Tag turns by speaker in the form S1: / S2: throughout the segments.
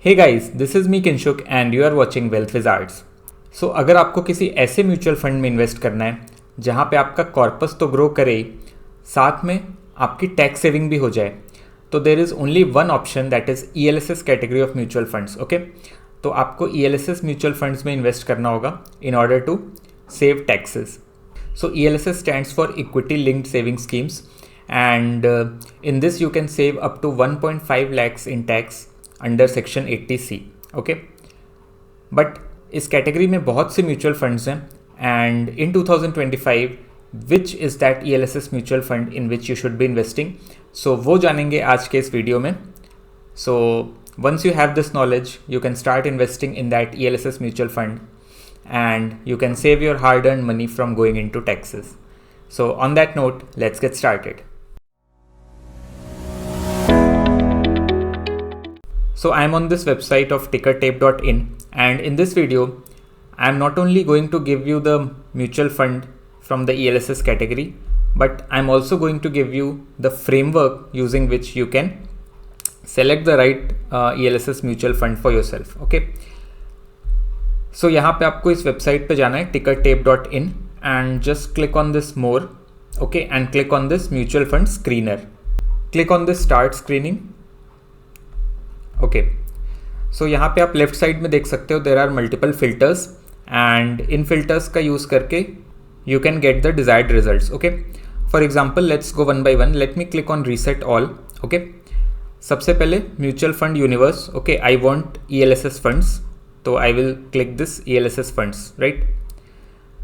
S1: Hey guys, this is me Kinshuk and you are watching wealth wizards. So अगर आपको किसी ऐसे म्यूचुअल फंड में इन्वेस्ट करना है जहाँ पे आपका कॉर्पस तो ग्रो करे, साथ में आपकी टैक्स सेविंग भी हो जाए, तो there is only one option, that is ELSS category of mutual funds. Okay, तो आपको ELSS म्यूचुअल फंड्स में इन्वेस्ट करना होगा in order to save taxes. So ELSS stands for Equity Linked Saving Schemes, and in this you can save up to 1.5 lakhs in tax under Section 80C. Okay, but इस category में बहुत से mutual funds हैं, and in 2025 which is that ELSS mutual fund in which you should be investing? So वो जानेंगे आज के इस वीडियो में। So once you have this knowledge, you can start investing in that ELSS mutual fund, and you can save your hard-earned money from going into taxes. So on that note, let's get started. So I'm on this website of tickertape.in, and in this video I'm not only going to give you the mutual fund from the ELSS category, but I'm also going to give you the framework using which you can select the right ELSS mutual fund for yourself. Okay, सो यहाँ पे आपको इस website पे जाना है tickertape.in, and just click on this more, okay, and click on this mutual fund screener, click on this start screening. Okay, so यहाँ पे आप लेफ्ट साइड में देख सकते हो there are multiple filters, and इन फिल्टर्स का यूज़ करके you can get the desired results. Okay, for example let's go one by one. Let me click on reset all. Okay, सबसे पहले mutual fund universe. Okay, I want ELSS funds, तो I will click this ELSS funds, right.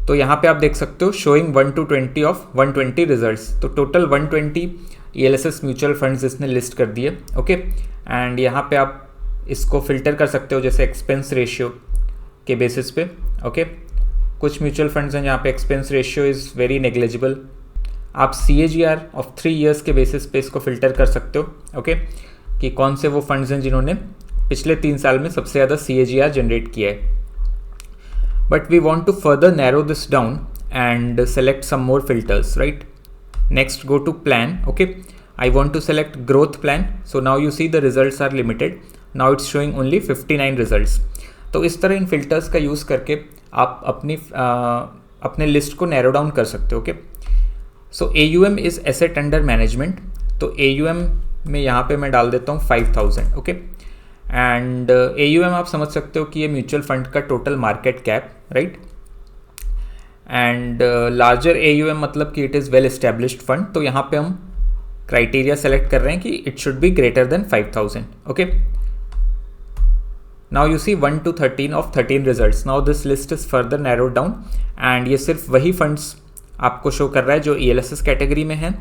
S1: तो यहाँ पे आप देख सकते हो शोइंग 1 to 20 ऑफ 120 रिजल्ट्स, तो टोटल 120 ELSS म्यूचुअल फंड्स इसने लिस्ट कर दिए। ओके, एंड यहाँ पे आप इसको फिल्टर कर सकते हो जैसे एक्सपेंस रेशियो के बेसिस पे। ओके, कुछ म्यूचुअल फंड्स हैं जहाँ पे expense ratio is very negligible. आप CAGR ऑफ 3 years के बेसिस पे इसको फिल्टर कर सकते हो। ओके, कि कौन से वो फंड्स हैं जिन्होंने पिछले 3 साल में सबसे ज़्यादा CAGR जनरेट किया है। But we want to further narrow this down and select some more filters, right. Next go to plan. Okay, I want to select growth plan, so now you see the results are limited, now it's showing only 59 results. तो इस तरह इन filters का use करके आप अपने list को narrow down कर सकते हो। Okay, so AUM is asset under management, तो AUM में यहाँ पे मैं डाल देता हूँ 5000। ओके, एंड AUM आप समझ सकते हो कि ये म्यूचुअल फंड का total market cap, right. And larger AUM मतलब कि it is well established fund, तो यहाँ पे हम क्राइटेरिया सेलेक्ट कर रहे हैं कि it should be greater than 5000। Okay, now you see 1 to 13 of 13 results. Now this list is further narrowed down, and ये सिर्फ वही फंड्स आपको शो कर रहा है जो ELSS कैटेगरी में हैं,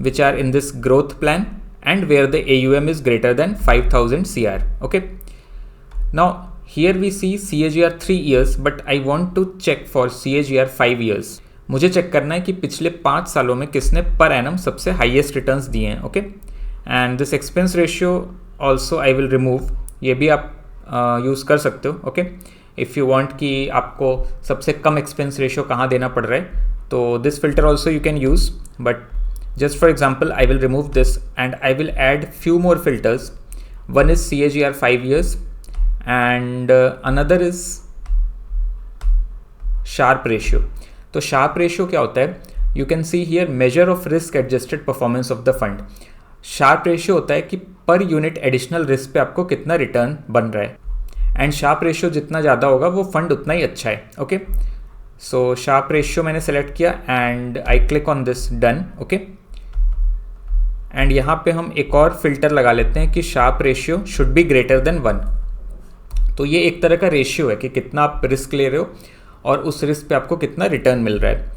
S1: which are in this growth plan and where the AUM is greater than 5000 CR. Okay, now here we see CAGR 3 years, but I want to check for CAGR 5 years. मुझे check करना है कि पिछले 5 सालों में किसने पर एनम सबसे highest returns दिए हैं। Okay, and this expense ratio also I will remove, ये भी आप यूज़ कर सकते हो। ओके, इफ़ यू वांट कि आपको सबसे कम एक्सपेंस रेशियो कहाँ देना पड़ रहा है, तो this filter also you can use, but just for example I will remove this and I will add few more filters. One is CAGR 5 years, and another is Sharpe ratio. तो Sharpe ratio क्या होता है? You can see here measure of risk adjusted performance of the fund. Sharpe ratio होता है कि per unit additional risk पे आपको कितना रिटर्न बन रहा है, एंड Sharpe ratio जितना ज़्यादा होगा वो फंड उतना ही अच्छा है। ओके, सो Sharpe ratio मैंने सेलेक्ट किया and I click on this done. Okay, and यहाँ पे हम एक और फिल्टर लगा लेते हैं कि Sharpe ratio should be greater then 1। तो ये एक तरह का रेशियो है कि कितना आप रिस्क ले रहे हो और उस रिस्क पे आपको कितना रिटर्न मिल रहा है।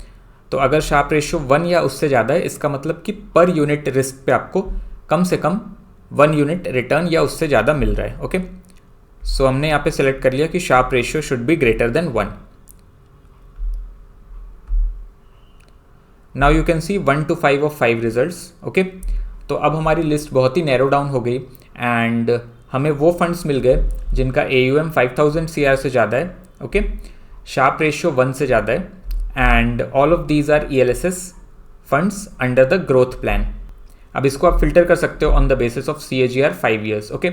S1: तो अगर Sharpe ratio 1 या उससे ज़्यादा है, इसका मतलब कि पर यूनिट रिस्क पे आपको कम से कम 1 यूनिट रिटर्न या उससे ज़्यादा मिल रहा है। ओके, सो हमने यहाँ पे सेलेक्ट कर लिया कि Sharpe ratio should be greater then 1। Now you can C 1 to 5 of 5 results. Okay, तो अब हमारी लिस्ट बहुत ही नैरो डाउन हो गई, एंड हमें वो फंड्स मिल गए जिनका AUM 5000 CR से ज़्यादा है। ओके, Sharpe ratio 1 से ज़्यादा है, and all of these are ELSS funds under the growth plan. अब इसको आप फिल्टर कर सकते हो on the basis of CAGR 5 years। Okay,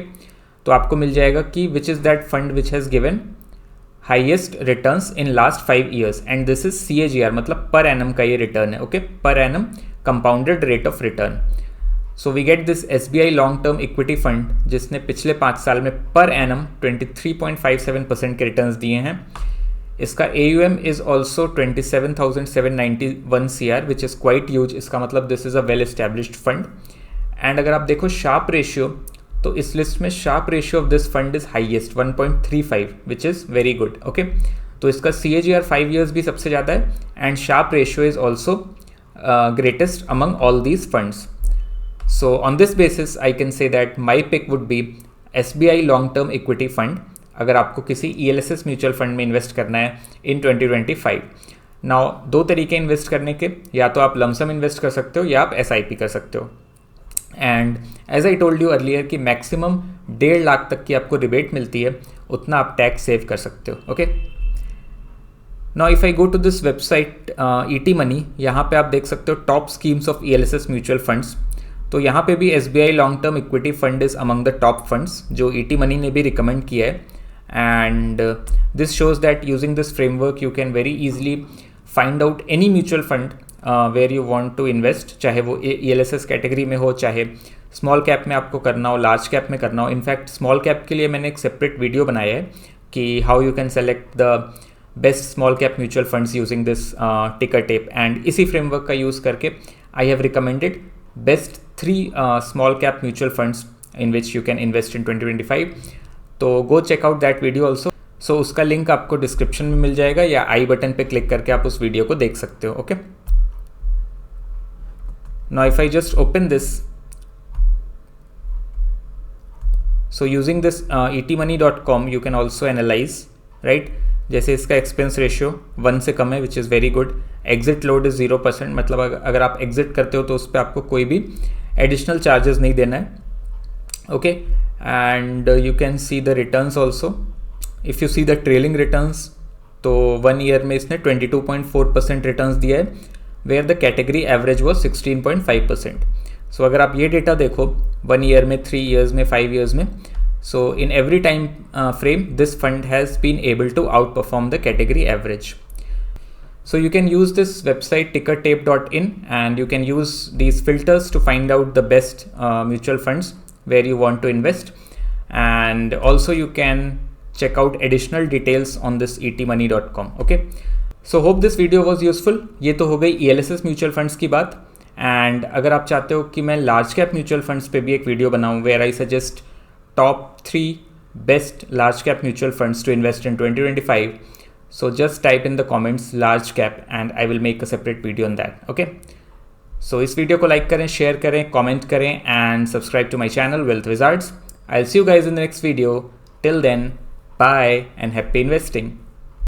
S1: तो आपको मिल जाएगा कि which is that fund which has given highest returns in last 5 years and this is CAGR, मतलब पर एनम का ये रिटर्न है. Okay, per annum compounded rate of return. So we get this SBI long term equity fund जिसने पिछले 5 साल में per annum 23.57% के returns दिए हैं. इसका AUM is also 27,791 CR which is quite huge. इसका मतलब this is a well established fund. And अगर आप देखो शार्प रेशियो, तो इस लिस्ट में Sharpe ratio of this fund is highest 1.35 which is very good. Okay, तो इसका CAGR 5 years भी सबसे ज़्यादा है and Sharpe ratio is also greatest among all these funds. So on this basis I can say that my pick would be SBI long term equity fund अगर आपको किसी ELSS mutual fund में invest करना है इन 2025. Now 2 तरीके invest करने के, या तो आप लमसम इन्वेस्ट कर सकते हो या आप SIP कर सकते हो. And as I told you earlier कि मैक्सिमम 1.5 लाख तक की आपको रिबेट मिलती है, उतना आप टैक्स सेव कर सकते हो. Okay, now if I go to this website ET Money, यहाँ पे आप देख सकते हो top schemes of ELSS mutual funds. तो यहाँ पे भी SBI long term equity fund is among the top funds जो ET मनी ने भी रिकमेंड किया है. And this shows that using this framework you can very easily find out any mutual fund where you want to invest, चाहे वो ELSS category में हो, चाहे स्मॉल कैप में आपको करना हो, लार्ज कैप में करना हो. इनफैक्ट स्मॉल कैप के लिए मैंने एक सेपरेट वीडियो बनाया है कि how you can select the best small cap mutual funds using this Tickertape. And इसी फ्रेमवर्क का यूज़ करके I have recommended best 3 small cap mutual funds in which you can invest in 2025. तो go check out that video also. So उसका link आपको description में मिल जाएगा या आई button पे क्लिक करके आप उस वीडियो को देख सकते हो. Okay, now if I just open this, so using this etmoney.com you can also analyze, right? जैसे इसका एक्सपेंस रेशियो 1 से कम है which is very good. Exit load is 0%, मतलब अगर आप एग्जिट करते हो तो उस पर आपको कोई भी एडिशनल चार्जेस नहीं देना है. Okay, and you can see the returns also. If you see the trailing returns, तो 1 year में इसने 22.4% रिटर्न्स दिया है, where the category average was 16.5%. So अगर आप ये डेटा देखो 1 year में, 3 years में, 5 years में, so in every time frame this fund has been able to outperform the category average. So you can use this website tickertape.in and you can use these filters to find out the best mutual funds where you want to invest, and also you can check out additional details on this etmoney.com. okay, so hope this video was useful. ये तो हो गई ELSS mutual funds की बात. And अगर आप चाहते हो कि मैं लार्ज कैप म्यूचुअल फंड्स पे भी एक वीडियो बनाऊं where I suggest top 3 best large cap mutual funds to invest in 2025, so just type in the comments large cap and I will make a separate video on that. okay, so इस video को like करें, share करें, comment करें and subscribe to my channel Wealth Wizards. I'll see you guys in the next video. Till then, bye and happy investing.